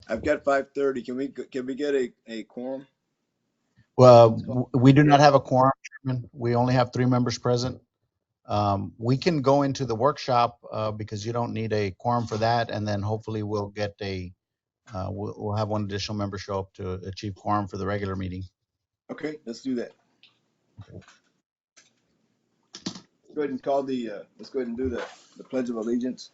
I've got 5:30. Can we get a quorum? Well, we do not have a quorum, Chairman. We only have 3 members present. We can go into the workshop because you don't need a quorum for that, and then hopefully we'll get we'll have one additional member show up to achieve quorum for the regular meeting. Okay, let's do that. Go ahead and call let's go ahead and do the Pledge of Allegiance.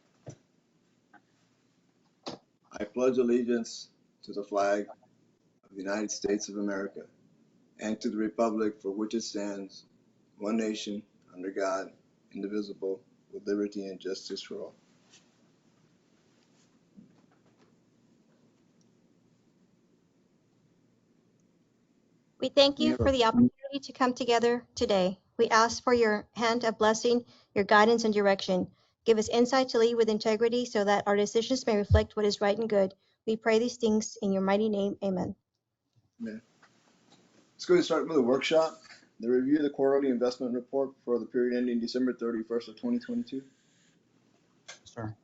I pledge allegiance to the flag of the United States of America and to the republic for which it stands, one nation, under God, indivisible, with liberty and justice for all. We thank you for the opportunity to come together today. We ask for your hand of blessing, your guidance and direction. Give us insight to lead with integrity so that our decisions may reflect what is right and good. We pray these things in your mighty name. Amen. Amen. Let's go ahead and start with a workshop. The review of the quarterly investment report for the period ending December 31st of 2022. Sir.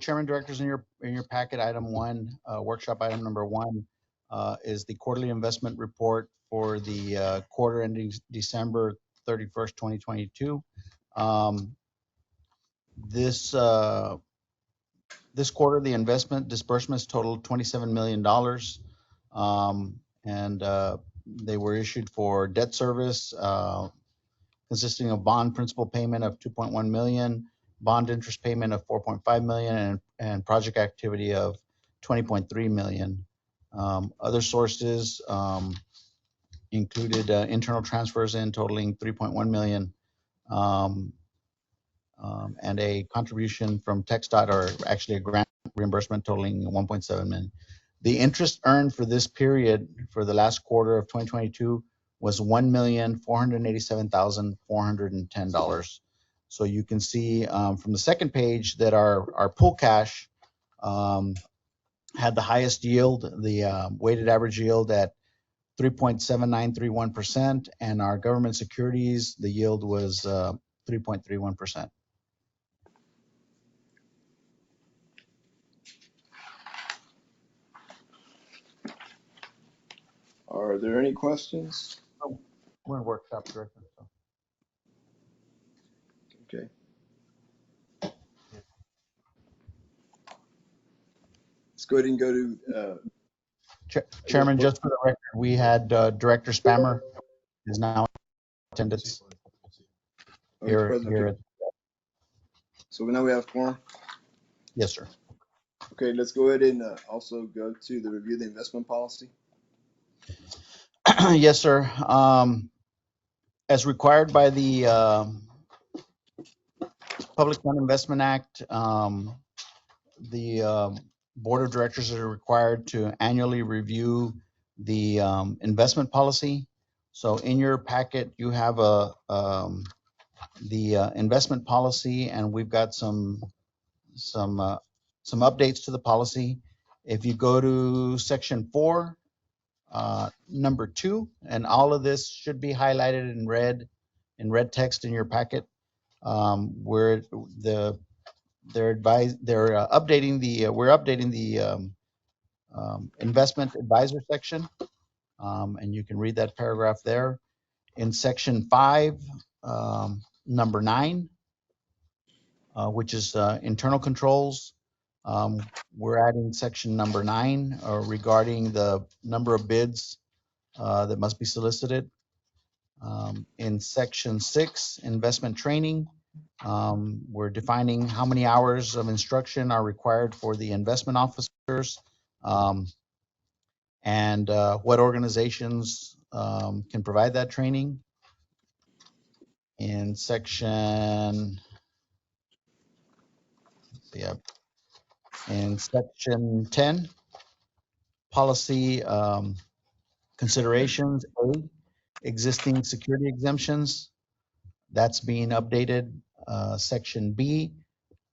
Chairman, Directors, in your packet, item 1, workshop item number 1 is the quarterly investment report for the quarter ending December 31st, 2022. This quarter, the investment disbursements totaled $27 million, and they were issued for debt service, consisting of bond principal payment of $2.1 million, bond interest payment of $4.5 million, and project activity of $20.3 million. Other sources included internal transfers in totaling $3.1 million, and a contribution from TxDOT, or actually a grant reimbursement totaling $1.7 million. The interest earned for this period, for the last quarter of 2022, was $1,487,410. So you can see from the second page that our pool cash had the highest yield, the weighted average yield at 3.7931%, and our government securities, the yield was 3.31%. Are there any questions? We're in workshop, Director. So. Okay. Let's go ahead and go to. Chairman, just for the record, we had Director Spammer is now in attendance here. So now we have quorum? Yes, sir. Okay, let's go ahead and also go to the review of the investment policy. Yes, sir. As required by the Public Fund Investment Act, the Board of Directors are required to annually review the investment policy. So in your packet, you have the investment policy, and we've got some updates to the policy. If you go to section 4, number 2, and all of this should be highlighted in red text in your packet, where we're updating the investment advisor section, and you can read that paragraph there. In section 5, number 9, which is internal controls, we're adding section number 9 regarding the number of bids that must be solicited. In section 6, investment training, we're defining how many hours of instruction are required for the investment officers, and what organizations can provide that training. In section, in section 10, policy considerations, A, existing security exemptions, that's being updated. Section B,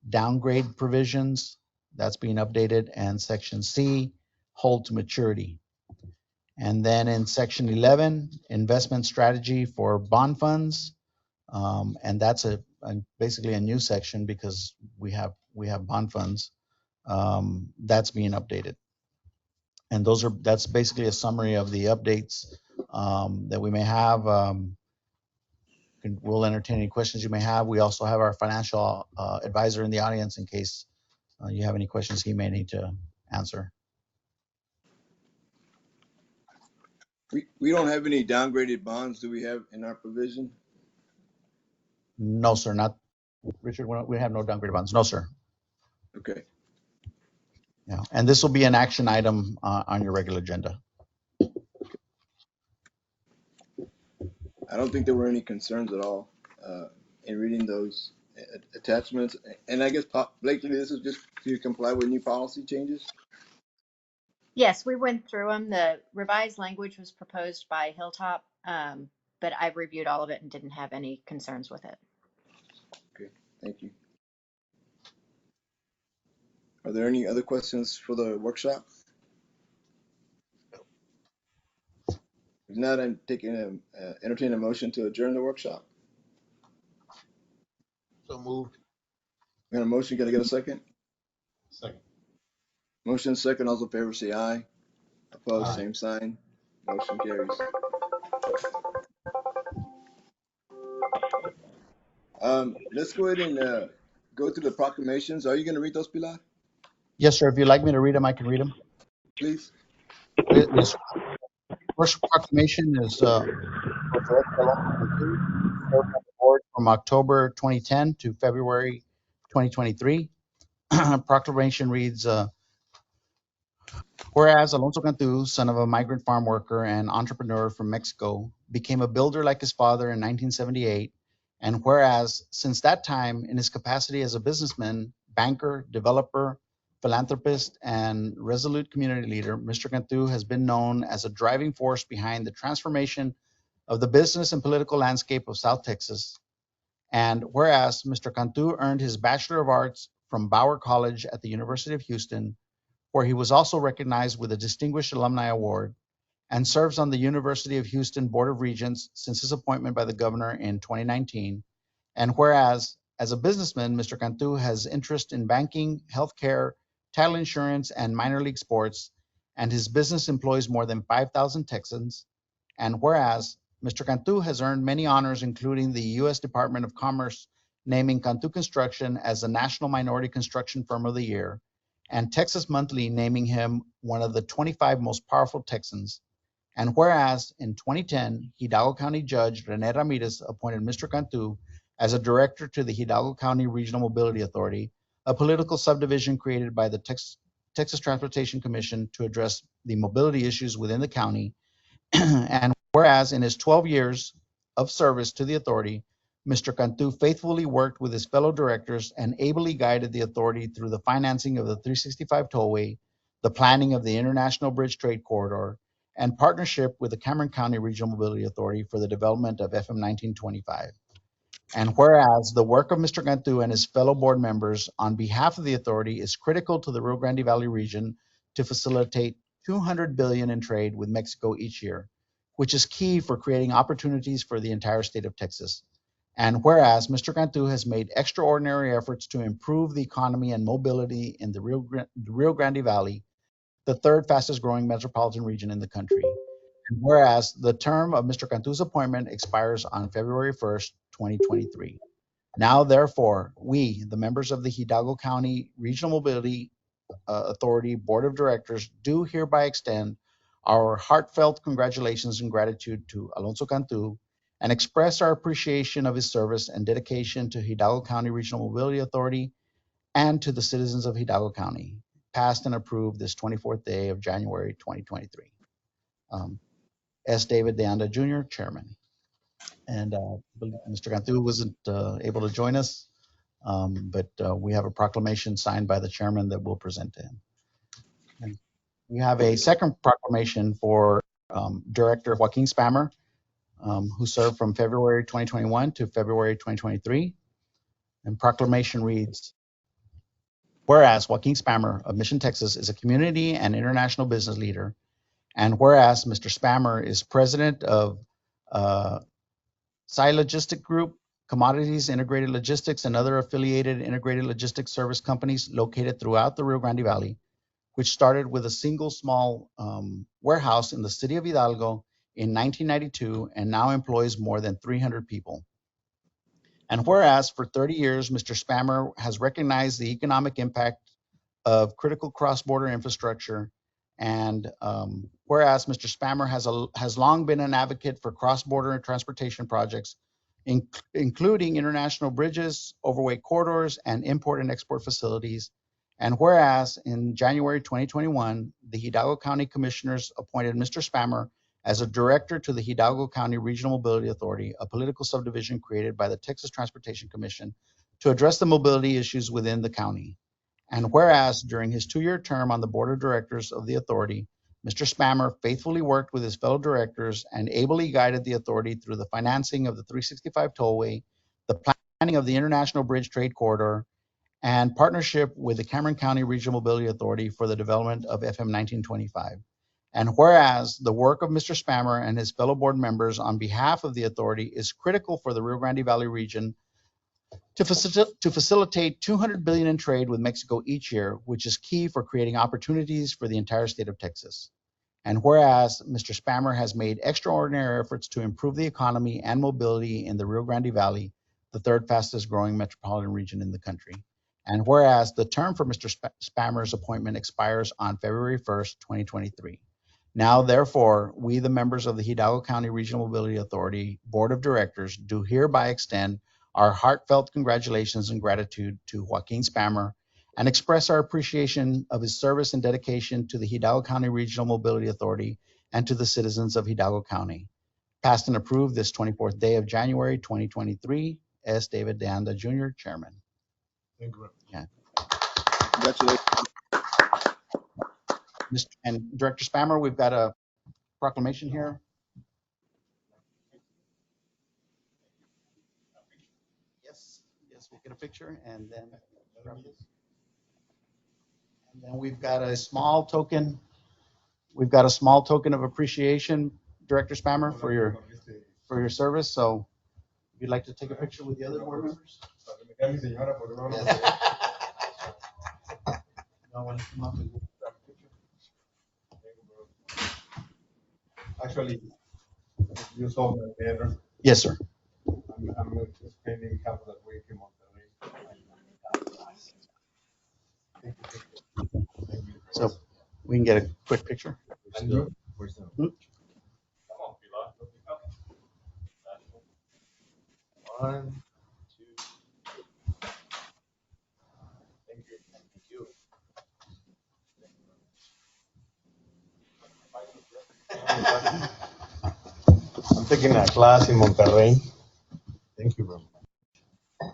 downgrade provisions, that's being updated. And section C, hold to maturity. And then in section 11, investment strategy for bond funds, and that's basically a new section because we have bond funds. That's being updated. And that's basically a summary of the updates that we may have. We'll entertain any questions you may have. We also have our financial advisor in the audience in case you have any questions he may need to answer. We don't have any downgraded bonds, do we have in our provision? No, sir, not Richard. We have no downgraded bonds. No, sir. Okay. Yeah, and this will be an action item on your regular agenda. I don't think there were any concerns at all in reading those attachments. And I guess, Blakely, this is just to comply with new policy changes? Yes, we went through them. The revised language was proposed by Hilltop, but I've reviewed all of it and didn't have any concerns with it. Okay, thank you. Are there any other questions for the workshop? If not, I'm entertaining a motion to adjourn the workshop. So moved. We got a motion. Can I get a second? Second. Motion second. All those in favor say aye. Opposed, Aye. same sign. Motion carries. Let's go ahead and go through the proclamations. Are you going to read those, Pilar? Yes, sir. If you'd like me to read them, I can read them. Please. This first proclamation is for Director Alonso Cantu, served on the board from October 2010 to February 2023. Proclamation reads, whereas Alonso Cantu, son of a migrant farm worker and entrepreneur from Mexico, became a builder like his father in 1978, and whereas since that time, in his capacity as a businessman, banker, developer, philanthropist, and resolute community leader, Mr. Cantu has been known as a driving force behind the transformation of the business and political landscape of South Texas. And whereas Mr. Cantu earned his Bachelor of Arts from Bauer College at the University of Houston, where he was also recognized with a Distinguished Alumni Award, and serves on the University of Houston Board of Regents since his appointment by the governor in 2019. And whereas, as a businessman, Mr. Cantu has interest in banking, healthcare, title insurance, and minor league sports, and his business employs more than 5,000 Texans. And whereas, Mr. Cantu has earned many honors, including the U.S. Department of Commerce naming Cantu Construction as the National Minority Construction Firm of the Year, and Texas Monthly naming him one of the 25 most powerful Texans. And whereas in 2010, Hidalgo County Judge Rene Ramirez appointed Mr. Cantu as a director to the Hidalgo County Regional Mobility Authority, a political subdivision created by the Texas Transportation Commission to address the mobility issues within the county. And whereas in his 12 years of service to the authority, Mr. Cantu faithfully worked with his fellow directors and ably guided the authority through the financing of the 365 Tollway, the planning of the International Bridge Trade Corridor, and partnership with the Cameron County Regional Mobility Authority for the development of FM 1925. And whereas the work of Mr. Cantu and his fellow board members on behalf of the authority is critical to the Rio Grande Valley region to facilitate $200 billion in trade with Mexico each year, which is key for creating opportunities for the entire state of Texas. And whereas Mr. Cantu has made extraordinary efforts to improve the economy and mobility in the Rio Grande Valley, the third fastest growing metropolitan region in the country. And whereas the term of Mr. Cantu's appointment expires on February 1st, 2023. Now, therefore, we, the members of the Hidalgo County Regional Mobility Authority Board of Directors, do hereby extend our heartfelt congratulations and gratitude to Alonso Cantu and express our appreciation of his service and dedication to Hidalgo County Regional Mobility Authority and to the citizens of Hidalgo County, passed and approved this 24th day of January 2023. S. David De Anda Jr., Chairman. And Mr. Cantu wasn't able to join us, but we have a proclamation signed by the chairman that we'll present to him. And we have a second proclamation for Director Joaquin Spammer, who served from February 2021 to February 2023. And proclamation reads, whereas Joaquin Spammer of Mission, Texas is a community and international business leader, and whereas Mr. Spammer is president of Sci Logistic Group, Commodities Integrated Logistics, and other affiliated integrated logistics service companies located throughout the Rio Grande Valley, which started with a single small warehouse in the city of Hidalgo in 1992 and now employs more than 300 people. And whereas for 30 years, Mr. Spammer has recognized the economic impact of critical cross-border infrastructure, and whereas Mr. Spammer has long been an advocate for cross-border transportation projects, including international bridges, overweight corridors, and import and export facilities. And whereas in January 2021, the Hidalgo County Commissioners appointed Mr. Spammer as a director to the Hidalgo County Regional Mobility Authority, a political subdivision created by the Texas Transportation Commission to address the mobility issues within the county. And whereas during his 2-year term on the board of directors of the authority, Mr. Spammer faithfully worked with his fellow directors and ably guided the authority through the financing of the 365 tollway, the planning of the International Bridge Trade Corridor, and partnership with the Cameron County Regional Mobility Authority for the development of FM 1925. And whereas the work of Mr. Spammer and his fellow board members on behalf of the authority is critical for the Rio Grande Valley region to facilitate $200 billion in trade with Mexico each year, which is key for creating opportunities for the entire state of Texas. And whereas Mr. Spammer has made extraordinary efforts to improve the economy and mobility in the Rio Grande Valley, the third fastest growing metropolitan region in the country. And whereas the term for Mr. Spammer's appointment expires on February 1st, 2023. Now, therefore, we, the members of the Hidalgo County Regional Mobility Authority Board of Directors, do hereby extend our heartfelt congratulations and gratitude to Joaquin Spammer and express our appreciation of his service and dedication to the Hidalgo County Regional Mobility Authority and to the citizens of Hidalgo County. Passed and approved this 24th day of January 2023. S. David De Anda, Jr., Chairman. Thank you. Yeah. Congratulations. And Director Spammer, we've got a proclamation here. Yes, we'll get a picture and then we've got a small token. We've got a small token of appreciation, Director Spammer, for your service. So if you'd like to take a picture with the other board members. Yes. Y'all want to come up and grab a picture? Actually, you saw my banner. Yes, sir. I'm spending half of the week in Monterrey. Thank you. So we can get a quick picture. And you? Hmm? One, two. Thank you. Thank you. I'm taking a class in Monterrey. Thank you very much.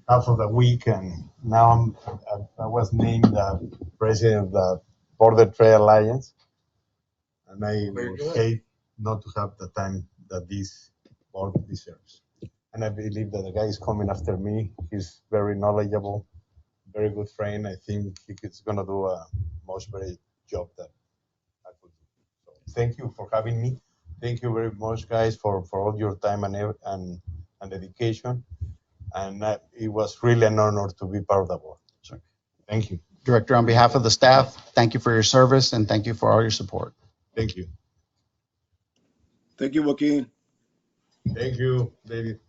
Half of the week, and now I was named the president of the Border Trade Alliance, and I would hate not to have the time that this board deserves. And I believe that the guy is coming after me. He's very knowledgeable, very good friend. I think he's going to do a much better job than I could do. So thank you for having me. Thank you very much, guys, for all your time and dedication. And it was really an honor to be part of the board. Sure. Thank you. Director, on behalf of the staff, thank you for your service and thank you for all your support. Thank you. Thank you, Joaquin. Thank you, David.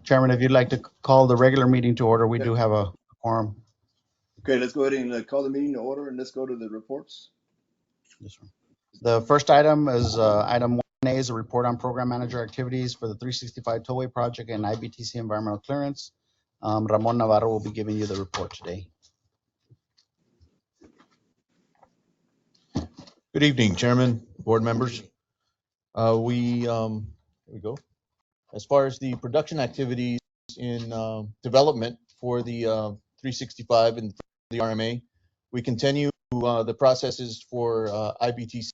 Chairman, if you'd like to call the regular meeting to order, we do have a quorum. Okay, let's go ahead and call the meeting to order and let's go to the reports. Yes, sir. The first item is item 1A is a report on program manager activities for the 365 Tollway project and IBTC environmental clearance. Ramon Navarro will be giving you the report today. Good evening, Chairman, board members. Here we go. As far as the production activities in development for the 365 and the RMA, we continue the processes for IBTC,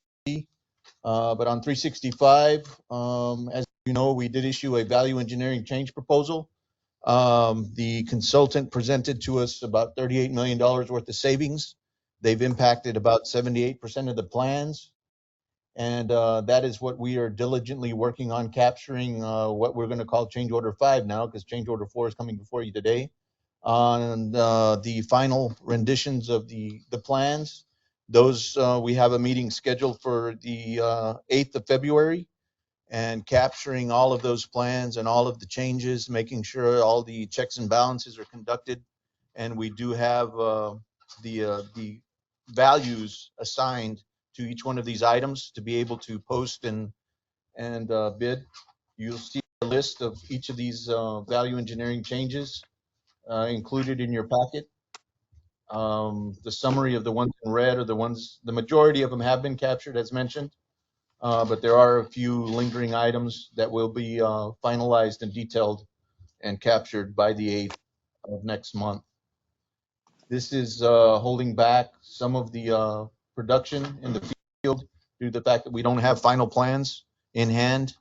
but on 365, as you know, we did issue a value engineering change proposal. The consultant presented to us about $38 million worth of savings. They've impacted about 78% of the plans. And that is what we are diligently working on, capturing what we're going to call change order 5 now, because change order 4 is coming before you today, on the final renditions of the plans. Those we have a meeting scheduled for the 8th of February, and capturing all of those plans and all of the changes, making sure all the checks and balances are conducted. And we do have the values assigned to each one of these items to be able to post and bid. You'll see a list of each of these value engineering changes included in your packet. The summary of the ones in red are the majority of them have been captured as mentioned. But there are a few lingering items that will be finalized and detailed and captured by the 8th of next month. This is holding back some of the production in the field due to the fact that we don't have final plans in hand,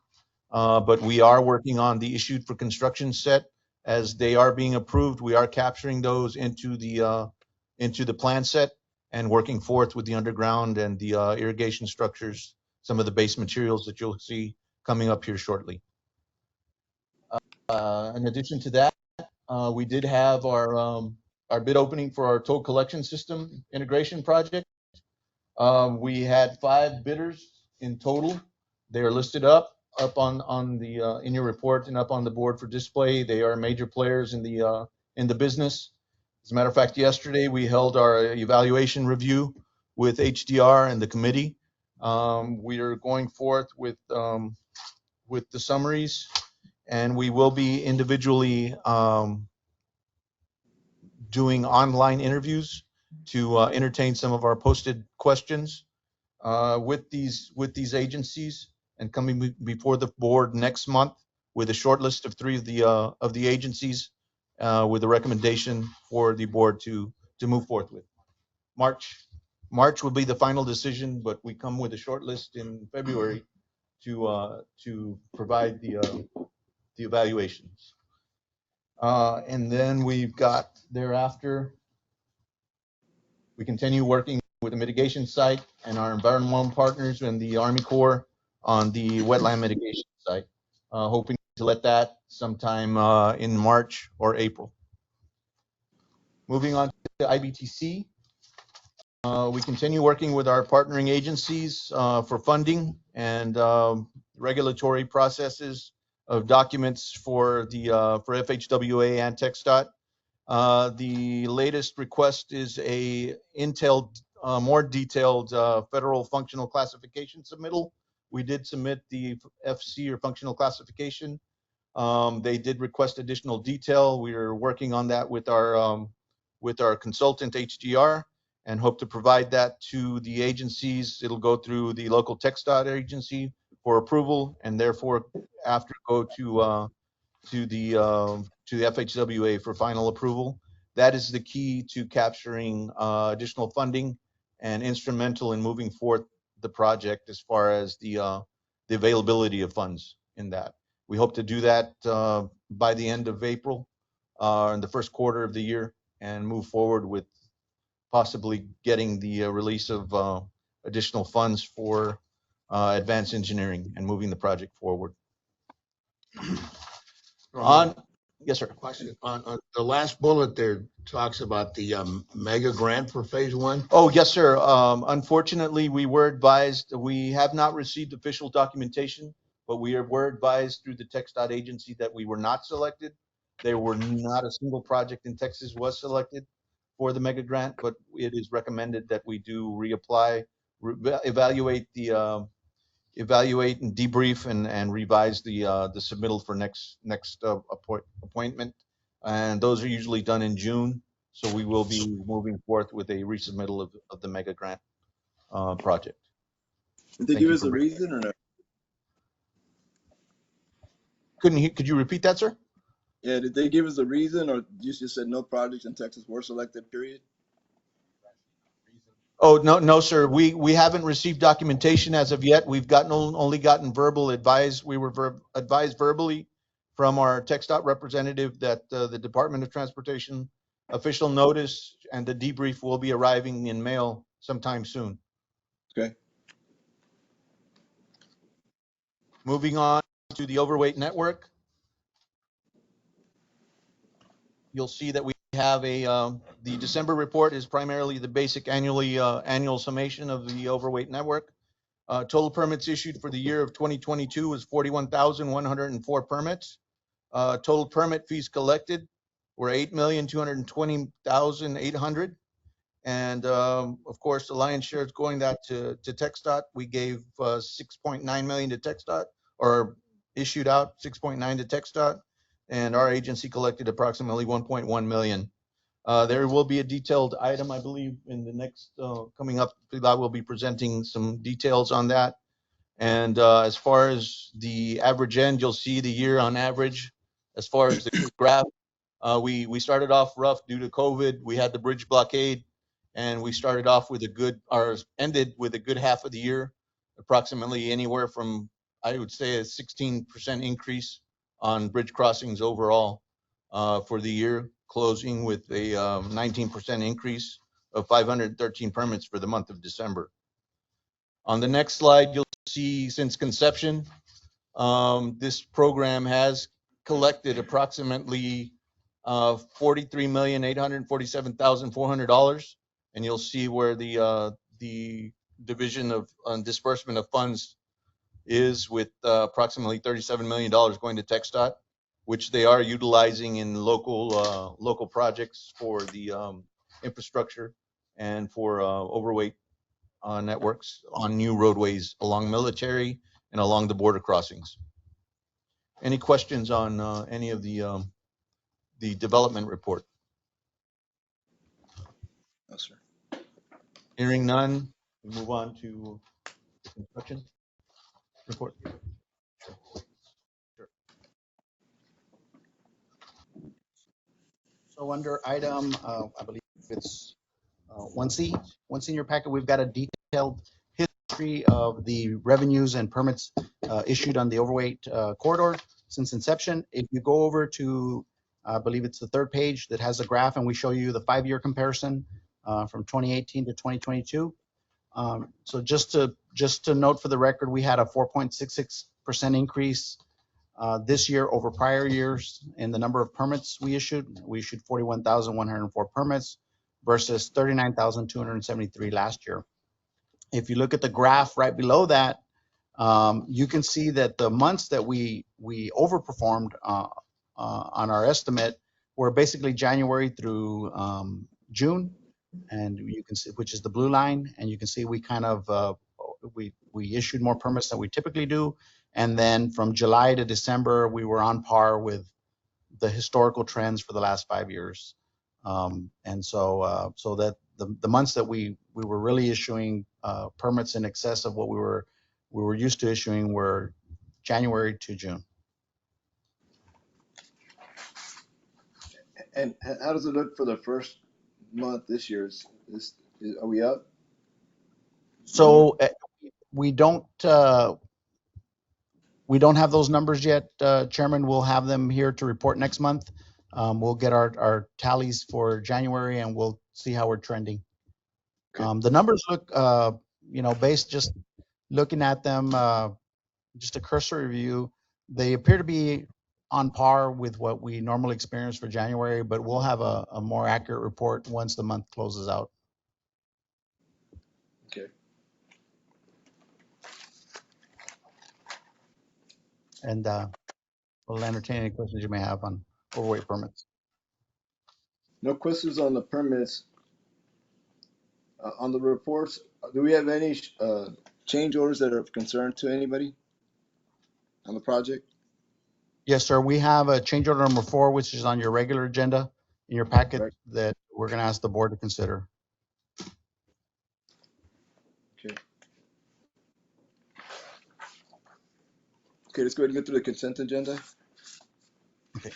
but we are working on the issued for construction set. As they are being approved, we are capturing those into the plan set and working forth with the underground and the irrigation structures, some of the base materials that you'll see coming up here shortly. In addition to that, we did have our bid opening for our toll collection system integration project. We had 5 bidders in total. They are listed up on the in your report and up on the board for display. They are major players in the business. As a matter of fact, yesterday we held our evaluation review with HDR and the committee. We are going forth with the summaries, and we will be individually doing online interviews to entertain some of our posted questions with these agencies, and coming before the board next month with a short list of 3 of the agencies with a recommendation for the board to move forth with. March will be the final decision, but we come with a short list in February to provide the evaluations. And then we've got thereafter, we continue working with the mitigation site and our environmental partners and the Army Corps on the wetland mitigation site, hoping to let that sometime in March or April. Moving on to IBTC, we continue working with our partnering agencies for funding and regulatory processes of documents for FHWA and TxDOT. The latest request is a more detailed federal functional classification submittal. We did submit the FC or functional classification. They did request additional detail. We are working on that with our consultant HDR and hope to provide that to the agencies. It'll go through the local TxDOT agency for approval, and therefore after go to the FHWA for final approval. That is the key to capturing additional funding and instrumental in moving forth the project as far as the availability of funds in that. We hope to do that by the end of April in the first quarter of the year and move forward with possibly getting the release of additional funds for advanced engineering and moving the project forward. Yes, sir. Question on the last bullet there talks about the mega grant for phase 1. Oh, yes, sir. Unfortunately, we were advised, we have not received official documentation, but we were advised through the TxDOT agency that we were not selected. There were not a single project in Texas was selected for the mega grant, but it is recommended that we do reapply, evaluate and debrief and revise the submittal for next appointment. And those are usually done in June. So we will be moving forth with a resubmittal of the mega grant project. Did they give us a reason or no? Could you repeat that, sir? Yeah, did they give us a reason, or you just said no projects in Texas were selected, period? Oh, no, sir. We haven't received documentation as of yet. We've only gotten verbal advice. We were advised verbally from our TxDOT representative that the Department of Transportation official notice and the debrief will be arriving in mail sometime soon. Okay. Moving on to the overweight network, you'll see that we have the December report is primarily the basic annual summation of the overweight network. Total permits issued for the year of 2022 was 41,104 permits. Total permit fees collected were 8,220,800. And of course, the lion's share is going that to TxDOT. We gave 6.9 million to TxDOT, or issued out 6.9 to TxDOT, and our agency collected approximately 1.1 million. There will be a detailed item, I believe, in the next coming up. I will be presenting some details on that. And as far as the average end, you'll see the year on average. As far as the graph, we started off rough due to COVID. We had the bridge blockade, and we started off with a good, or ended with a good half of the year, approximately anywhere from, I would say, a 16% increase on bridge crossings overall for the year, closing with a 19% increase of 513 permits for the month of December. On the next slide, you'll see since conception, this program has collected approximately $43,847,400, and you'll see where the division of disbursement of funds is, with approximately $37 million going to TxDOT, which they are utilizing in local projects for the infrastructure and for overweight networks on new roadways along military and along the border crossings. Any questions on any of the development report? No, sir. Hearing none, we move on to the construction report. So under item, I believe it's 1C in your packet, we've got a detailed history of the revenues and permits issued on the overweight corridor since inception. If you go over to, I believe it's the third page that has a graph, and we show you the 5-year comparison from 2018 to 2022. So just to note for the record, we had a 4.66% increase this year over prior years in the number of permits we issued. We issued 41,104 permits versus 39,273 last year. If you look at the graph right below that, you can see that the months that we overperformed on our estimate were basically January through June, and you can see, which is the blue line, and you can see we kind of we issued more permits than we typically do. And then from July to December, we were on par with the historical trends for the last 5 years. And so that the months that we were really issuing permits in excess of what we were used to issuing were January to June. And how does it look for the first month this year? Are we up? So we don't have those numbers yet, Chairman. We'll have them here to report next month. We'll get our tallies for January, and we'll see how we're trending. Okay. The numbers look, based just looking at them, just a cursory review, they appear to be on par with what we normally experience for January, but we'll have a more accurate report once the month closes out. Okay. And we'll entertain any questions you may have on overweight permits. No questions on the permits. On the reports, do we have any change orders that are of concern to anybody on the project? Yes, sir. We have a change order number 4, which is on your regular agenda in your packet, Right. that we're going to ask the board to consider. Okay. Okay, let's go ahead and get through the consent agenda. Okay.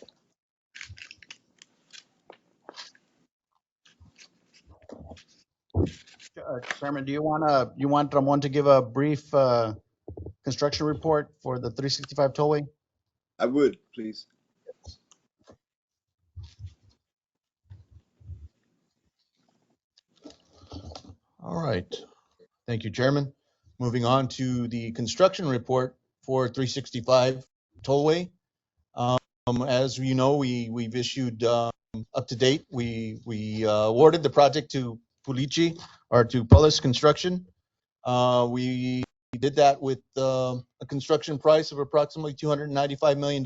Chairman, do you want Ramon to give a brief construction report for the 365 tollway? I would, please. All right. Thank you, Chairman. Moving on to the construction report for 365 tollway. As you know, we've issued up to date. We awarded the project to Pulici or to Pullis Construction. We did that with a construction price of approximately $295 million,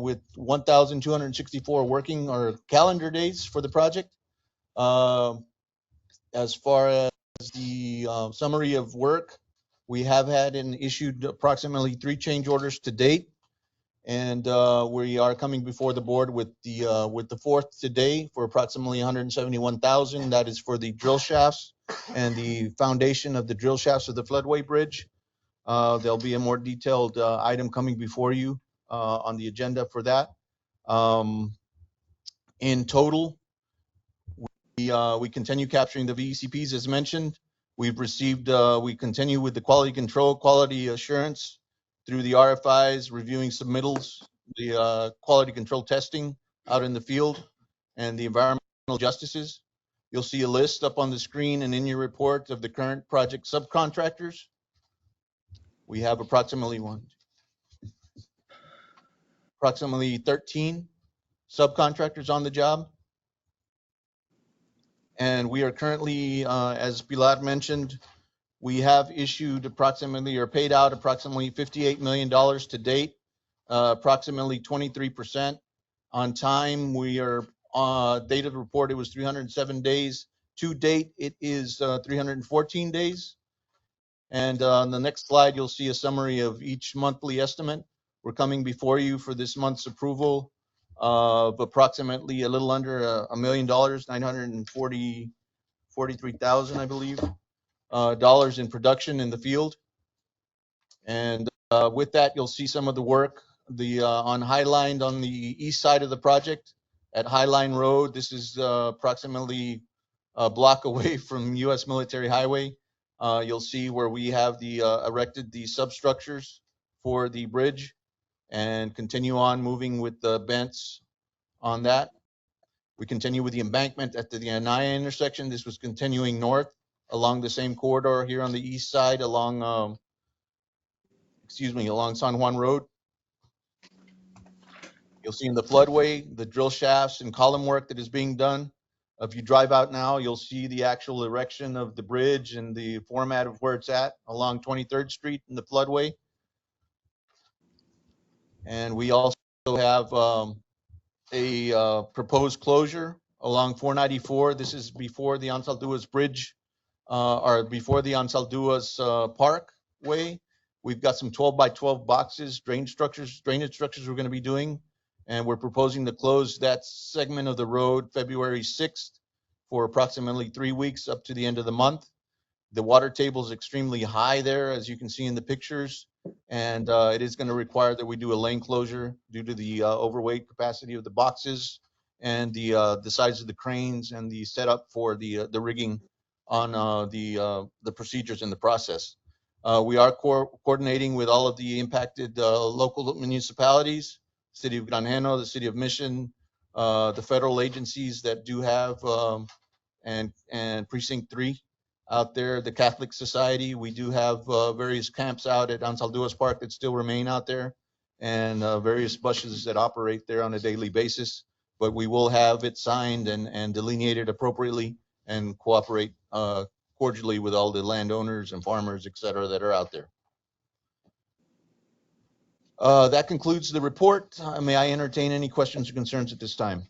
with 1,264 working or calendar days for the project. As far as the summary of work, we have had and issued approximately 3 change orders to date, and we are coming before the board with the fourth today for approximately $171,000. That is for the drill shafts and the foundation of the drill shafts of the floodway bridge. There'll be a more detailed item coming before you on the agenda for that. In total, we continue capturing the VECPs as mentioned. We've received, we continue with the quality control, quality assurance through the RFIs, reviewing submittals, the quality control testing out in the field, and the environmental justices. You'll see a list up on the screen and in your report of the current project subcontractors. We have approximately 13 subcontractors on the job. And we are currently, as Pilar mentioned, we have issued approximately or paid out approximately $58 million to date, approximately 23% on time. We are date of report, it was 307 days. To date, it is 314 days. And on the next slide, you'll see a summary of each monthly estimate. We're coming before you for this month's approval of approximately a little under $1 million, 943,000, I believe, dollars in production in the field. And with that, you'll see some of the work on Highline on the east side of the project at Highline Road. This is approximately a block away from U.S. Military Highway. You'll see where we have erected the substructures for the bridge and continue on moving with the bents on that. We continue with the embankment at the Anaya intersection. This was continuing north along the same corridor here on the east side along, along San Juan Road. You'll see in the floodway, the drill shafts and column work that is being done. If you drive out now, you'll see the actual erection of the bridge and the format of where it's at along 23rd Street in the floodway. And we also have a proposed closure along 494. This is before the Ansalduas Bridge, or before the Ansalduas Parkway. We've got some 12 by 12 boxes, drainage structures we're going to be doing. And we're proposing to close that segment of the road February 6th for approximately 3 weeks up to the end of the month. The water table is extremely high there, as you can see in the pictures. And it is going to require that we do a lane closure due to the overweight capacity of the boxes and the size of the cranes and the setup for the rigging on the procedures in the process. We are coordinating with all of the impacted local municipalities, City of Granjeno, the City of Mission, the federal agencies that do have, and Precinct 3 out there, the Catholic Society. We do have various camps out at Ansalduas Park that still remain out there, and various buses that operate there on a daily basis. But we will have it signed and delineated appropriately and cooperate cordially with all the landowners and farmers, et cetera, that are out there. That concludes the report. May I entertain any questions or concerns at this time?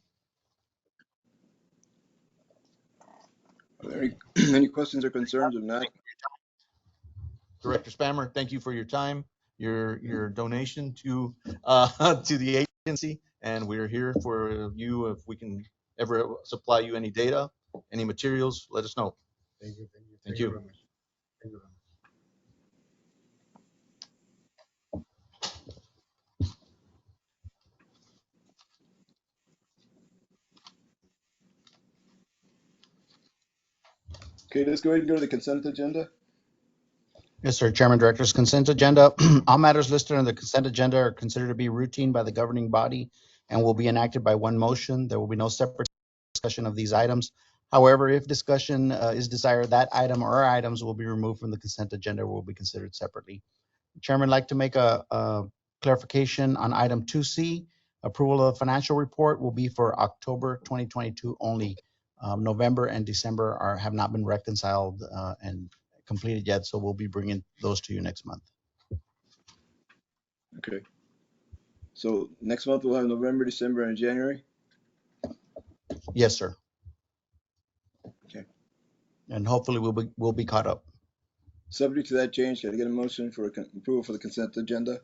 Are there any questions or concerns? If not, Director Spammer, thank you for your time, your donation to the agency, and we're here for you. If we can ever supply you any data, any materials, let us know. Thank you. Thank you. Very much. Thank you very much. okay, let's go ahead and go to the consent agenda. Yes, sir. Chairman, Directors, consent agenda. All matters listed on the consent agenda are considered to be routine by the governing body and will be enacted by one motion. There will be no separate discussion of these items. However, if discussion is desired, that item or items will be removed from the consent agenda, will be considered separately. Chairman, I'd like to make a clarification on item 2C. Approval of the financial report will be for October 2022 only. November and December have not been reconciled and completed yet, so we'll be bringing those to you next month. Okay. So next month we'll have November, December, and January. Yes, sir. Okay. And hopefully we'll be caught up. Subject to that change, can I get a motion for approval for the consent agenda?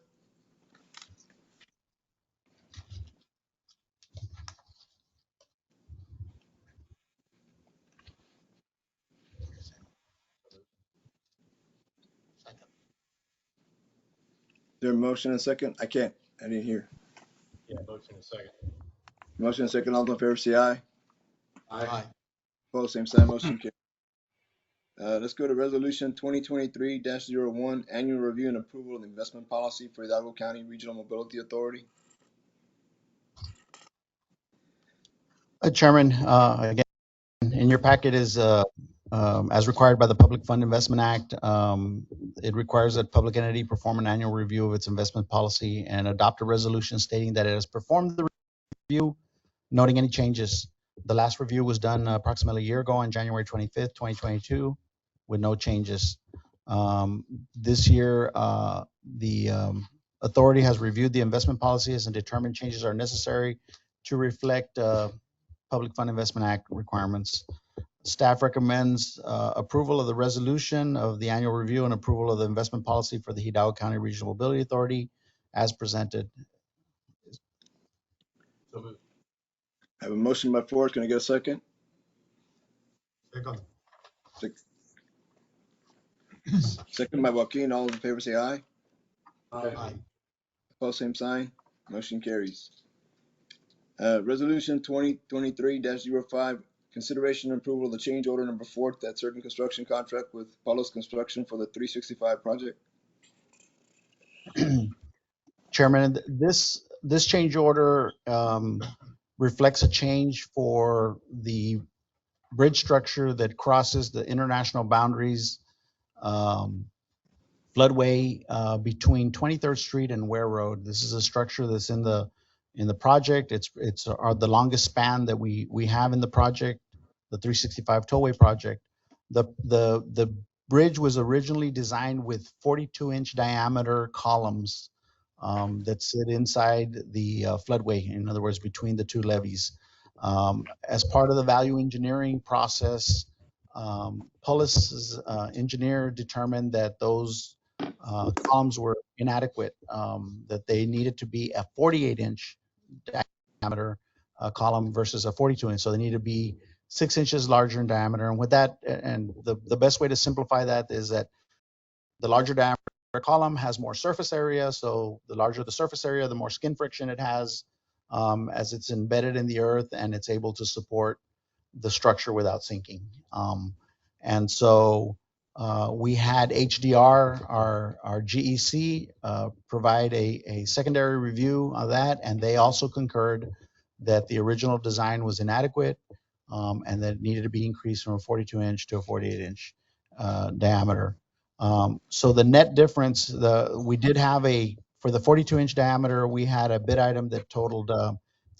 Is there a motion and a second? I didn't hear. Yeah, motion and second. Motion and a second, all in favor, say aye. Aye. Opposed, same sign, motion carried. Let's go to resolution 2023-01, annual review and approval of the investment policy for Hidalgo County Regional Mobility Authority. Chairman, again, in your packet is, as required by the Public Fund Investment Act, it requires that public entity perform an annual review of its investment policy and adopt a resolution stating that it has performed the review, noting any changes. The last review was done approximately a year ago on January 25th, 2022, with no changes. This year, the authority has reviewed the investment policies and determined changes are necessary to reflect Public Fund Investment Act requirements. Staff recommends approval of the resolution of the annual review and approval of the investment policy for the Hidalgo County Regional Mobility Authority as presented. So moved. I have a motion by Ford. Can I get a second? Second. Second by Joaquin. All in favor, say aye. Aye. Opposed, same sign. Motion carries. Resolution 2023-05, consideration and approval of the change order number 4, that certain construction contract with Paulos Construction for the 365 project. Chairman, this change order reflects a change for the bridge structure that crosses the international boundaries floodway between 23rd Street and Ware Road. This is a structure that's in the project. It's the longest span that we have in the project, the 365 tollway project. The bridge was originally designed with 42-inch diameter columns that sit inside the floodway, in other words, between the two levees. As part of the value engineering process, Paulos' engineer determined that those columns were inadequate, that they needed to be a 48-inch diameter column versus a 42-inch. So they need to be 6 inches larger in diameter. And with that, and the best way to simplify that is that the larger diameter column has more surface area. So the larger the surface area, the more skin friction it has as it's embedded in the earth and it's able to support the structure without sinking. And so we had HDR, our GEC, provide a secondary review of that, and they also concurred that the original design was inadequate and that it needed to be increased from a 42-inch to a 48-inch diameter. So the net difference, we did have for the 42-inch diameter, we had a bid item that totaled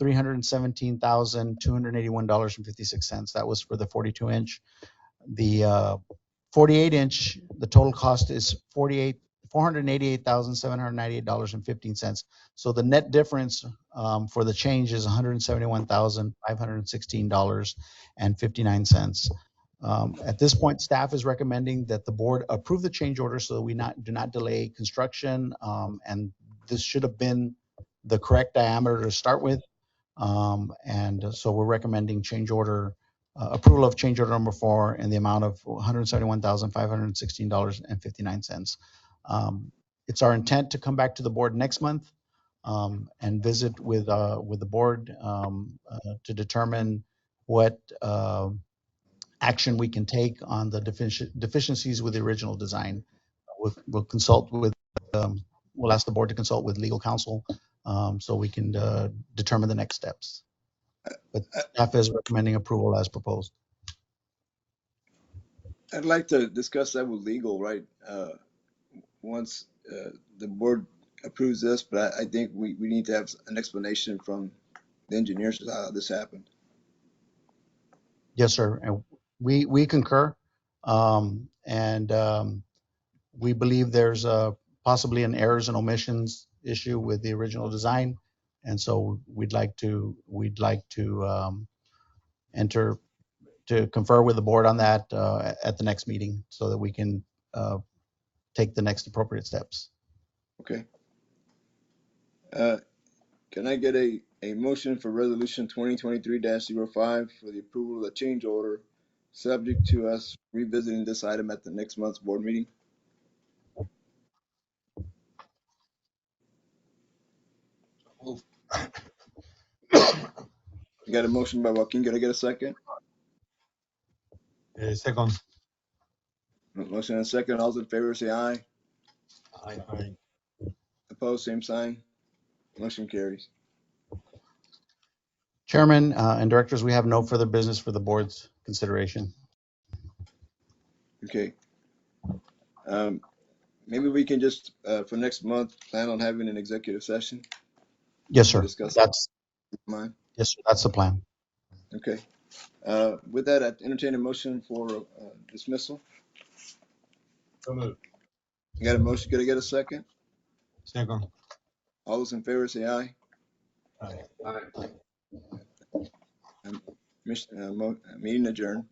$317,281.56. That was for the 42-inch. The 48-inch, the total cost is $488,798.15. So the net difference for the change is $171,516.59. At this point, staff is recommending that the board approve the change order so that we do not delay construction. And this should have been the correct diameter to start with. And so we're recommending approval of change order number 4 in the amount of $171,516.59. It's our intent to come back to the board next month and visit with the board to determine what action we can take on the deficiencies with the original design. We'll consult with, we'll ask the board to consult with legal counsel so we can determine the next steps. But staff is recommending approval as proposed. I'd like to discuss that with legal, right? Once the board approves this, but I think we need to have an explanation from the engineers of how this happened. Yes, sir. And we concur. We believe there's possibly an errors and omissions issue with the original design. And so we'd like to enter to confer with the board on that at the next meeting so that we can take the next appropriate steps. Okay. Can I get a motion for resolution 2023-05 for the approval of the change order, subject to us revisiting this item at the next month's board meeting? I got a motion by Joaquin. Can I get a second? Second. Motion and a second. All those in favor say aye. Aye. Opposed, same sign. Motion carries. Chairman and directors, we have no further business for the board's consideration. Okay. Maybe we can just, for next month, plan on having an executive session. Yes, sir. Discuss mine. Yes, sir. That's the plan. Okay. With that, I entertain a motion for dismissal. So moved. I got a motion. Could I get a second? Second. All those in favor say aye. Aye. Meeting adjourned.